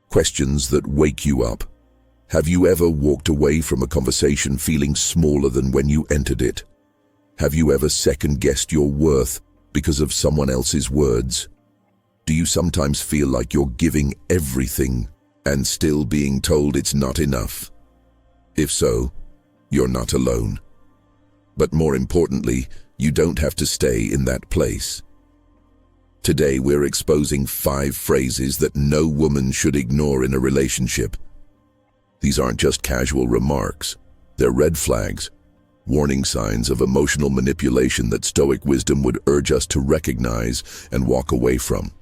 Questions that wake you up. Have you ever walked away from a conversation feeling smaller than when you entered it? Have you ever second-guessed your worth because of someone else's words? Do you sometimes feel like you're giving everything and still being told it's not enough? If so, you're not alone. But more importantly, you don't have to stay in that place. Today we're exposing 5 phrases that no woman should ignore in a relationship. These aren't just casual remarks. They're red flags, warning signs of emotional manipulation that Stoic wisdom would urge us to recognize and walk away from.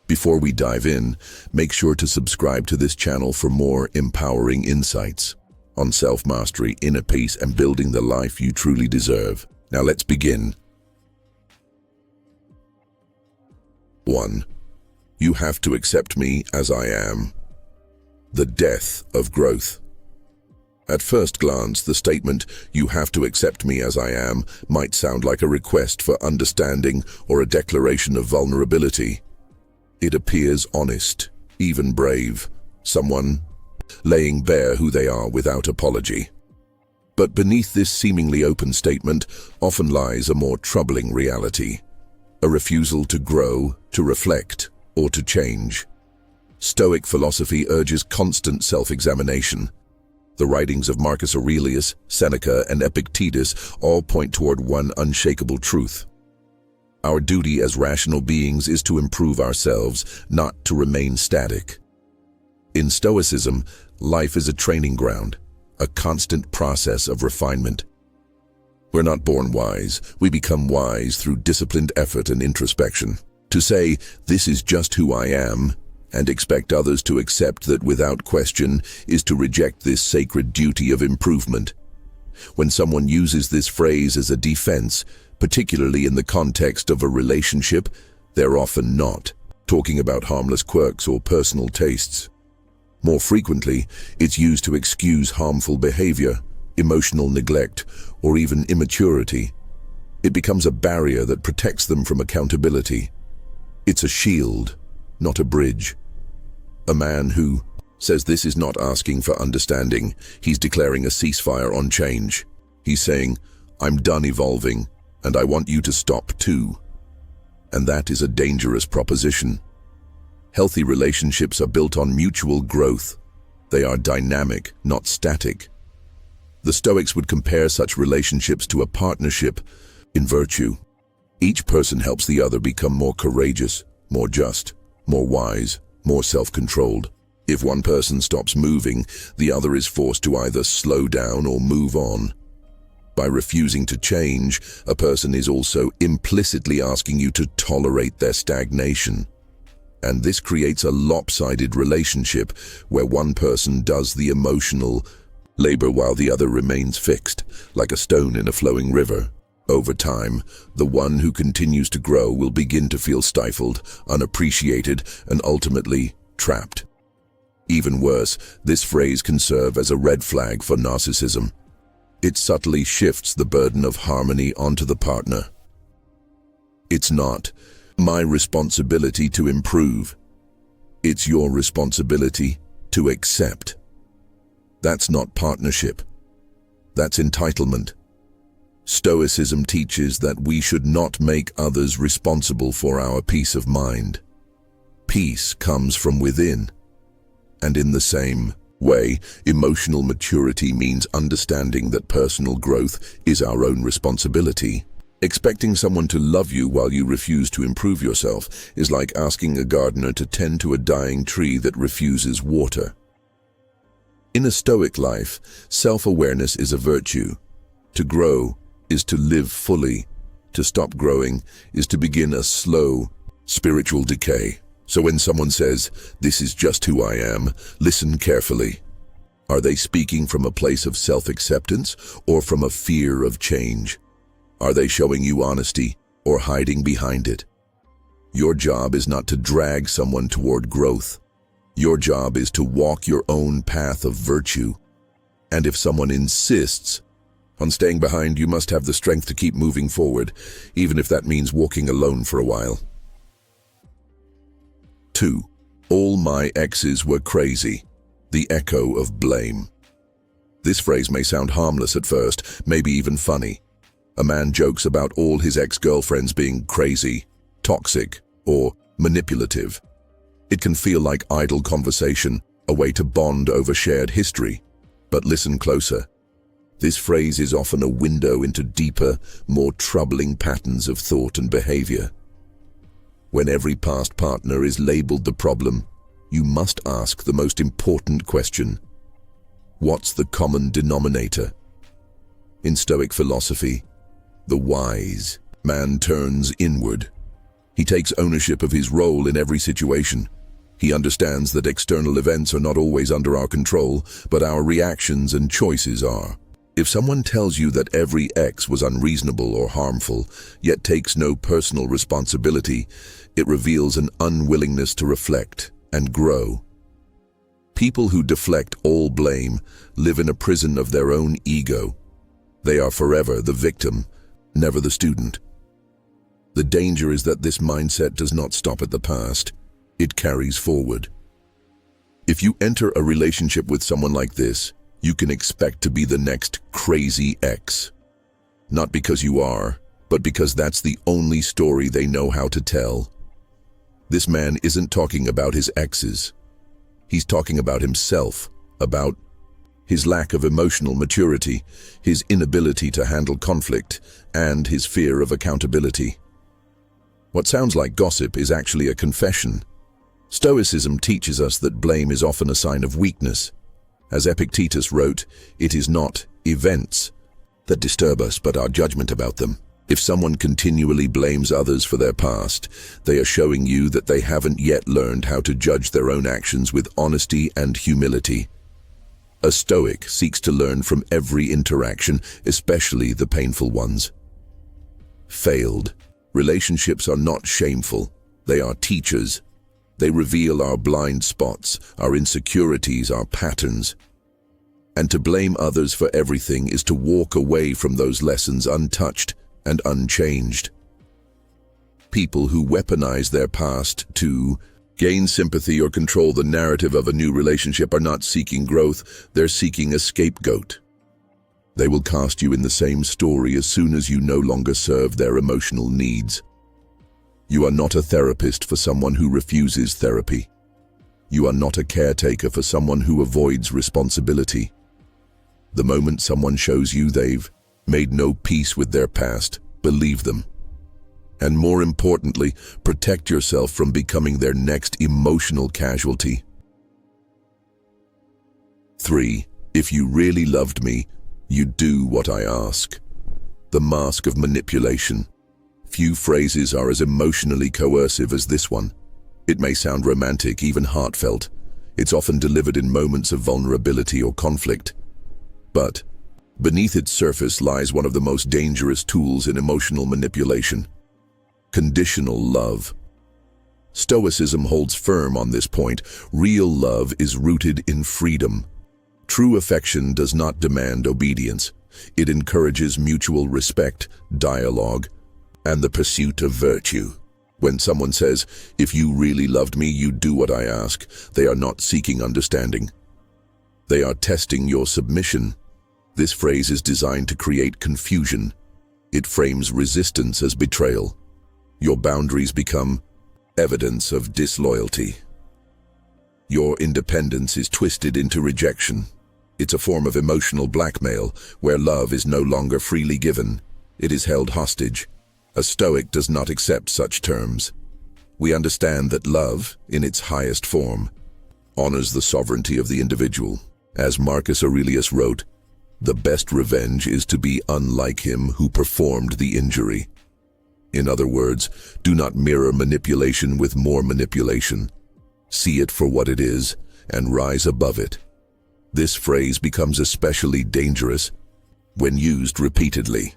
Before we dive in, make sure to subscribe to this channel for more empowering insights on self-mastery, inner peace, and building the life you truly deserve. Now let's begin. 1. You have to accept me as I am. The death of growth. At first glance, the statement, "You have to accept me as I am," might sound like a request for understanding or a declaration of vulnerability. It appears honest, even brave, someone laying bare who they are without apology. But beneath this seemingly open statement often lies a more troubling reality, a refusal to grow, to reflect, or to change. Stoic philosophy urges constant self-examination. The writings of Marcus Aurelius, Seneca, and Epictetus all point toward one unshakable truth. Our duty as rational beings is to improve ourselves, not to remain static. In Stoicism, life is a training ground, a constant process of refinement. We're not born wise, we become wise through disciplined effort and introspection. To say, "This is just who I am," and expect others to accept that without question is to reject this sacred duty of improvement. When someone uses this phrase as a defense, particularly in the context of a relationship, they're often not talking about harmless quirks or personal tastes. More frequently, it's used to excuse harmful behavior, emotional neglect, or even immaturity. It becomes a barrier that protects them from accountability. It's a shield, not a bridge. A man who says this is not asking for understanding. He's declaring a ceasefire on change. He's saying, "I'm done evolving, and I want you to stop too." And that is a dangerous proposition. Healthy relationships are built on mutual growth. They are dynamic, not static. The Stoics would compare such relationships to a partnership in virtue. Each person helps the other become more courageous, more just, more wise, more self-controlled. If one person stops moving, the other is forced to either slow down or move on. By refusing to change, a person is also implicitly asking you to tolerate their stagnation. And this creates a lopsided relationship where one person does the emotional labor while the other remains fixed, like a stone in a flowing river. Over time, the one who continues to grow will begin to feel stifled, unappreciated, and ultimately trapped. Even worse, this phrase can serve as a red flag for narcissism. It subtly shifts the burden of harmony onto the partner. It's not my responsibility to improve. It's your responsibility to accept. That's not partnership. That's entitlement. Stoicism teaches that we should not make others responsible for our peace of mind. Peace comes from within. And in the same way, emotional maturity means understanding that personal growth is our own responsibility. Expecting someone to love you while you refuse to improve yourself is like asking a gardener to tend to a dying tree that refuses water. In a Stoic life, self-awareness is a virtue. To grow is to live fully. To stop growing is to begin a slow, spiritual decay. So when someone says, "This is just who I am," listen carefully. Are they speaking from a place of self-acceptance or from a fear of change? Are they showing you honesty or hiding behind it? Your job is not to drag someone toward growth. Your job is to walk your own path of virtue. And if someone insists on staying behind, you must have the strength to keep moving forward, even if that means walking alone for a while. 2. All my exes were crazy. The echo of blame. This phrase may sound harmless at first, maybe even funny. A man jokes about all his ex-girlfriends being crazy, toxic, or manipulative. It can feel like idle conversation, a way to bond over shared history. But listen closer. This phrase is often a window into deeper, more troubling patterns of thought and behavior. When every past partner is labeled the problem, you must ask the most important question. What's the common denominator? In Stoic philosophy, the wise man turns inward. He takes ownership of his role in every situation. He understands that external events are not always under our control, but our reactions and choices are. If someone tells you that every ex was unreasonable or harmful, yet takes no personal responsibility, it reveals an unwillingness to reflect and grow. People who deflect all blame live in a prison of their own ego. They are forever the victim, never the student. The danger is that this mindset does not stop at the past. It carries forward. If you enter a relationship with someone like this, you can expect to be the next crazy ex. Not because you are, but because that's the only story they know how to tell. This man isn't talking about his exes. He's talking about himself, about his lack of emotional maturity, his inability to handle conflict, and his fear of accountability. What sounds like gossip is actually a confession. Stoicism teaches us that blame is often a sign of weakness. As Epictetus wrote, it is not events that disturb us, but our judgment about them. If someone continually blames others for their past, they are showing you that they haven't yet learned how to judge their own actions with honesty and humility. A Stoic seeks to learn from every interaction, especially the painful ones. Failed relationships are not shameful. They are teachers. They reveal our blind spots, our insecurities, our patterns. And to blame others for everything is to walk away from those lessons untouched and unchanged. People who weaponize their past to gain sympathy or control the narrative of a new relationship are not seeking growth, they're seeking a scapegoat. They will cast you in the same story as soon as you no longer serve their emotional needs. You are not a therapist for someone who refuses therapy. You are not a caretaker for someone who avoids responsibility. The moment someone shows you they've made no peace with their past, believe them. And more importantly, protect yourself from becoming their next emotional casualty. 3. If you really loved me, you'd do what I ask. The mask of manipulation. Few phrases are as emotionally coercive as this one. It may sound romantic, even heartfelt. It's often delivered in moments of vulnerability or conflict. But beneath its surface lies one of the most dangerous tools in emotional manipulation: conditional love. Stoicism holds firm on this point. Real love is rooted in freedom. True affection does not demand obedience. It encourages mutual respect, dialogue, and the pursuit of virtue. When someone says, "If you really loved me, you'd do what I ask," they are not seeking understanding. They are testing your submission. This phrase is designed to create confusion. It frames resistance as betrayal. Your boundaries become evidence of disloyalty. Your independence is twisted into rejection. It's a form of emotional blackmail, where love is no longer freely given. It is held hostage. A Stoic does not accept such terms. We understand that love, in its highest form, honors the sovereignty of the individual. As Marcus Aurelius wrote, "The best revenge is to be unlike him who performed the injury." In other words, do not mirror manipulation with more manipulation. See it for what it is and rise above it. This phrase becomes especially dangerous when used repeatedly.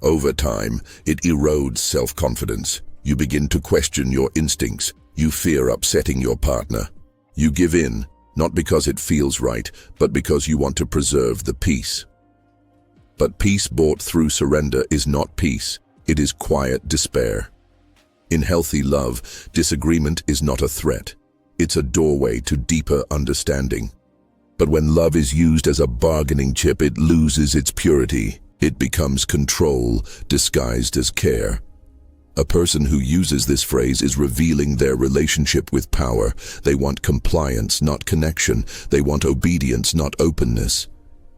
Over time, it erodes self-confidence. You begin to question your instincts. You fear upsetting your partner. You give in, not because it feels right, but because you want to preserve the peace. But peace bought through surrender is not peace. It is quiet despair. In healthy love, disagreement is not a threat. It's a doorway to deeper understanding. But when love is used as a bargaining chip, it loses its purity. It becomes control disguised as care. A person who uses this phrase is revealing their relationship with power. They want compliance, not connection. They want obedience, not openness.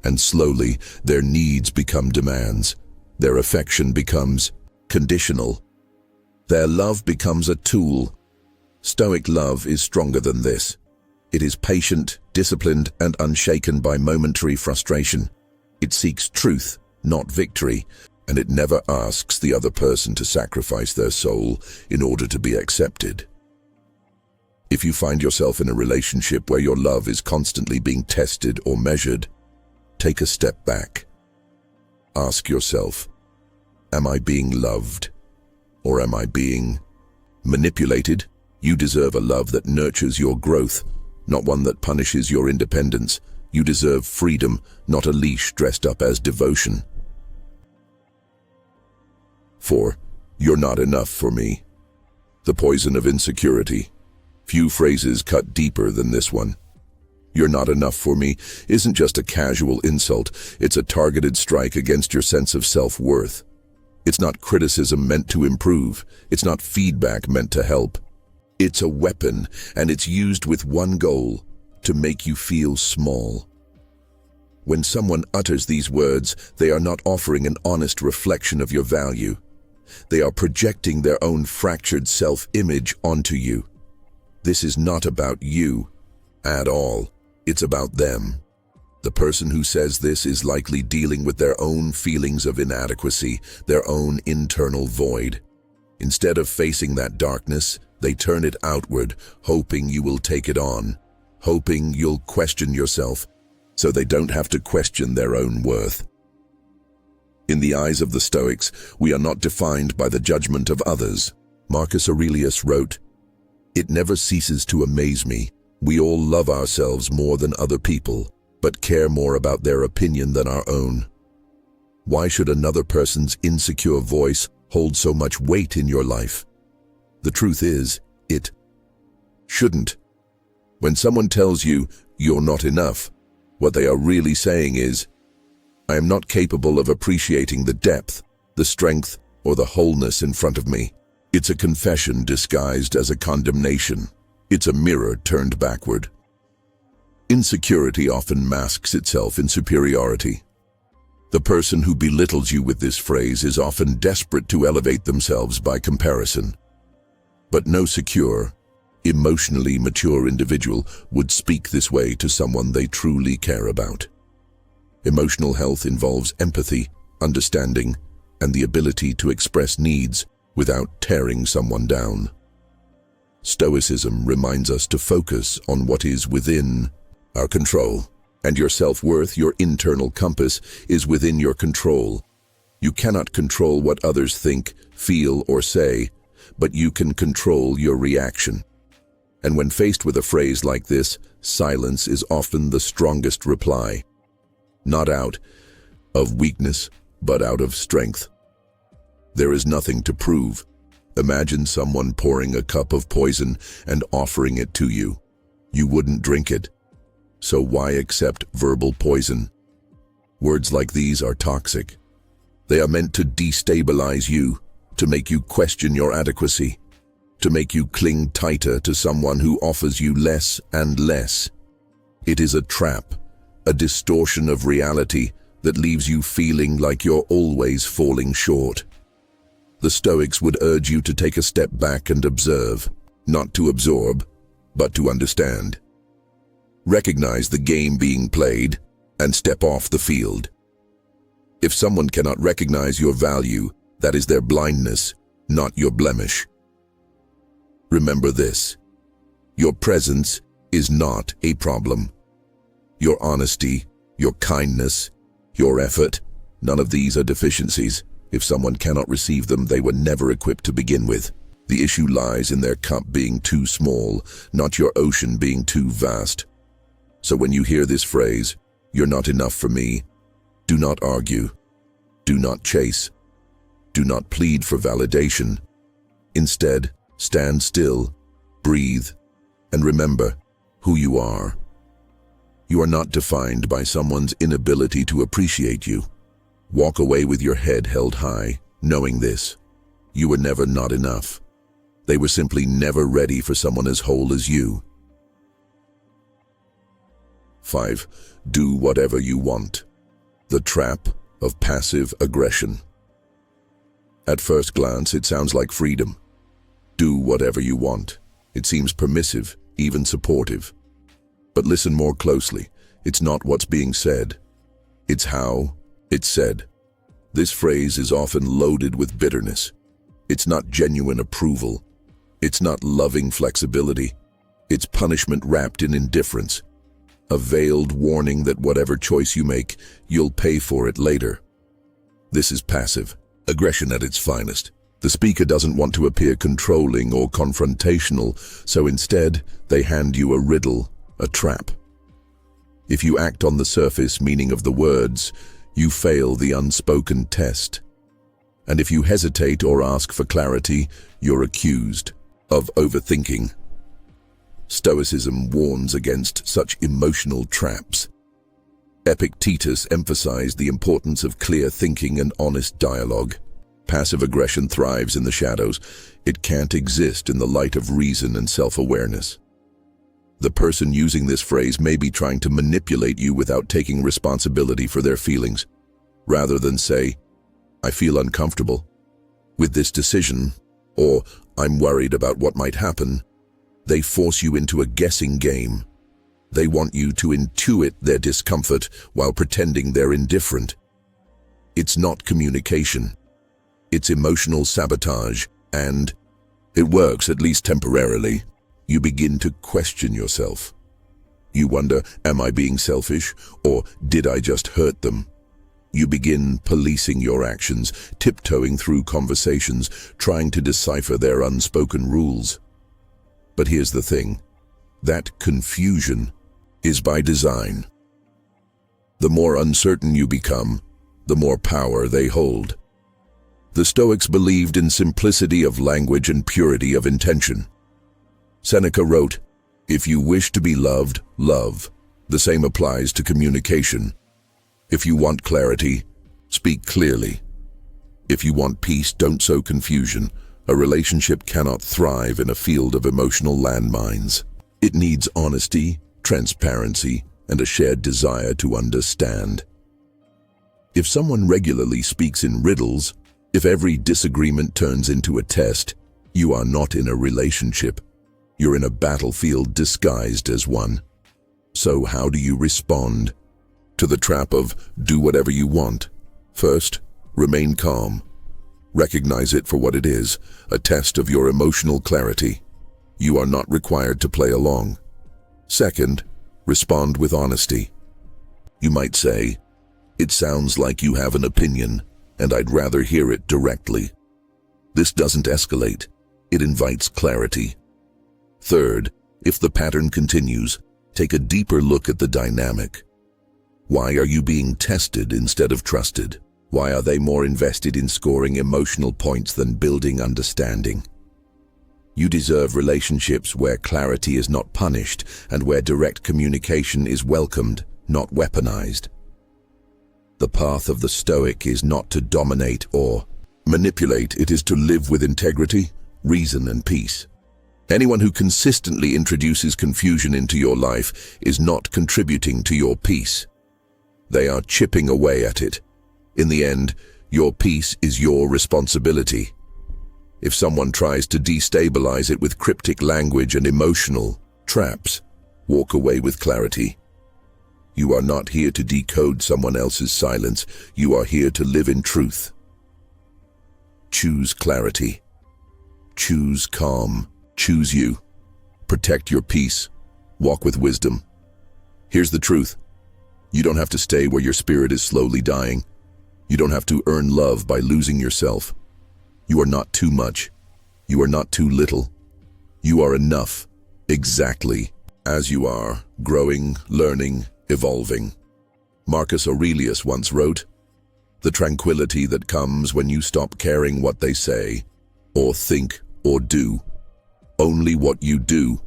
And slowly, their needs become demands. Their affection becomes conditional. Their love becomes a tool. Stoic love is stronger than this. It is patient, disciplined, and unshaken by momentary frustration. It seeks truth, not victory, and it never asks the other person to sacrifice their soul in order to be accepted. If you find yourself in a relationship where your love is constantly being tested or measured, take a step back. Ask yourself, am I being loved? Or am I being manipulated? You deserve a love that nurtures your growth, not one that punishes your independence. You deserve freedom, not a leash dressed up as devotion. 4. You're not enough for me. The poison of insecurity. Few phrases cut deeper than this one. You're not enough for me isn't just a casual insult, it's a targeted strike against your sense of self-worth. It's not criticism meant to improve, it's not feedback meant to help. It's a weapon, and it's used with one goal: to make you feel small. When someone utters these words, they are not offering an honest reflection of your value. They are projecting their own fractured self-image onto you. This is not about you at all. It's about them. The person who says this is likely dealing with their own feelings of inadequacy, their own internal void. Instead of facing that darkness, they turn it outward, hoping you will take it on, hoping you'll question yourself, so they don't have to question their own worth. In the eyes of the Stoics, we are not defined by the judgment of others. Marcus Aurelius wrote, "It never ceases to amaze me. We all love ourselves more than other people, but care more about their opinion than our own. Why should another person's insecure voice hold so much weight in your life? The truth is, it shouldn't. When someone tells you you're not enough, what they are really saying is, I am not capable of appreciating the depth, the strength, or the wholeness in front of me. It's a confession disguised as a condemnation. It's a mirror turned backward. Insecurity often masks itself in superiority. The person who belittles you with this phrase is often desperate to elevate themselves by comparison. But no secure, emotionally mature individual would speak this way to someone they truly care about. Emotional health involves empathy, understanding, and the ability to express needs without tearing someone down. Stoicism reminds us to focus on what is within our control, and your self-worth, your internal compass, is within your control. You cannot control what others think, feel, or say, but you can control your reaction. And when faced with a phrase like this, silence is often the strongest reply. Not out of weakness, but out of strength. There is nothing to prove. Imagine someone pouring a cup of poison and offering it to you. You wouldn't drink it. So why accept verbal poison? Words like these are toxic. They are meant to destabilize you, to make you question your adequacy, to make you cling tighter to someone who offers you less and less. It is a trap, a distortion of reality that leaves you feeling like you're always falling short. The Stoics would urge you to take a step back and observe, not to absorb, but to understand. Recognize the game being played and step off the field. If someone cannot recognize your value, that is their blindness, not your blemish. Remember this: your presence is not a problem. Your honesty, your kindness, your effort, none of these are deficiencies. If someone cannot receive them, they were never equipped to begin with. The issue lies in their cup being too small, not your ocean being too vast. So when you hear this phrase, "You're not enough for me," do not argue. Do not chase. Do not plead for validation. Instead, stand still, breathe, And remember who you are. You are not defined by someone's inability to appreciate you. Walk away with your head held high, knowing this. You were never not enough. They were simply never ready for someone as whole as you. 5. Do whatever you want. The trap of passive aggression. At first glance, it sounds like freedom. Do whatever you want. It seems permissive, even supportive. But listen more closely. It's not what's being said. It's how it's said. This phrase is often loaded with bitterness. It's not genuine approval. It's not loving flexibility. It's punishment wrapped in indifference. A veiled warning that whatever choice you make, you'll pay for it later. This is passive aggression at its finest. The speaker doesn't want to appear controlling or confrontational, so instead, they hand you a riddle, a trap. If you act on the surface meaning of the words, you fail the unspoken test. And if you hesitate or ask for clarity, you're accused of overthinking. Stoicism warns against such emotional traps. Epictetus emphasized the importance of clear thinking and honest dialogue. Passive aggression thrives in the shadows. It can't exist in the light of reason and self-awareness. The person using this phrase may be trying to manipulate you without taking responsibility for their feelings. Rather than say, "I feel uncomfortable with this decision," or "I'm worried about what might happen," they force you into a guessing game. They want you to intuit their discomfort while pretending they're indifferent. It's not communication. It's emotional sabotage, and it works, at least temporarily. You begin to question yourself. You wonder, am I being selfish, or did I just hurt them? You begin policing your actions, tiptoeing through conversations, trying to decipher their unspoken rules. But here's the thing, that confusion is by design. The more uncertain you become, the more power they hold. The Stoics believed in simplicity of language and purity of intention. Seneca wrote, "If you wish to be loved, love." The same applies to communication. If you want clarity, speak clearly. If you want peace, don't sow confusion. A relationship cannot thrive in a field of emotional landmines. It needs honesty, transparency, and a shared desire to understand. If someone regularly speaks in riddles, if every disagreement turns into a test, you are not in a relationship. You're in a battlefield disguised as one. So how do you respond to the trap of do whatever you want? First, remain calm. Recognize it for what it is, a test of your emotional clarity. You are not required to play along. Second, respond with honesty. You might say, "It sounds like you have an opinion, and I'd rather hear it directly." This doesn't escalate. It invites clarity. Third, if the pattern continues, take a deeper look at the dynamic. Why are you being tested instead of trusted? Why are they more invested in scoring emotional points than building understanding? You deserve relationships where clarity is not punished and where direct communication is welcomed, not weaponized. The path of the Stoic is not to dominate or manipulate. It is to live with integrity, reason, and peace. Anyone who consistently introduces confusion into your life is not contributing to your peace. They are chipping away at it. In the end, your peace is your responsibility. If someone tries to destabilize it with cryptic language and emotional traps, walk away with clarity. You are not here to decode someone else's silence. You are here to live in truth. Choose clarity. Choose calm. Choose you. Protect your peace. Walk with wisdom. Here's the truth. You don't have to stay where your spirit is slowly dying. You don't have to earn love by losing yourself. You are not too much. You are not too little. You are enough, exactly as you are, growing, learning, evolving. Marcus Aurelius once wrote, "The tranquility that comes when you stop caring what they say, or think, or do. Only what you do.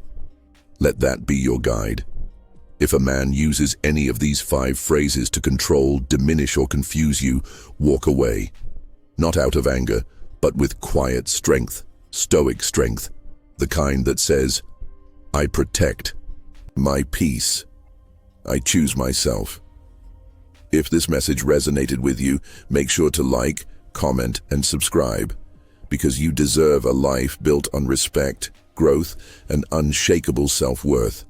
Let that be your guide. If a man uses any of these 5 phrases to control, diminish, or confuse you, walk away. Not out of anger, but with quiet strength, stoic strength, the kind that says, I protect my peace. I choose myself. If this message resonated with you, make sure to like, comment, and subscribe, because you deserve a life built on respect, growth, and unshakable self-worth.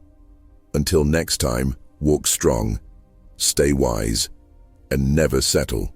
Until next time, walk strong, stay wise, and never settle.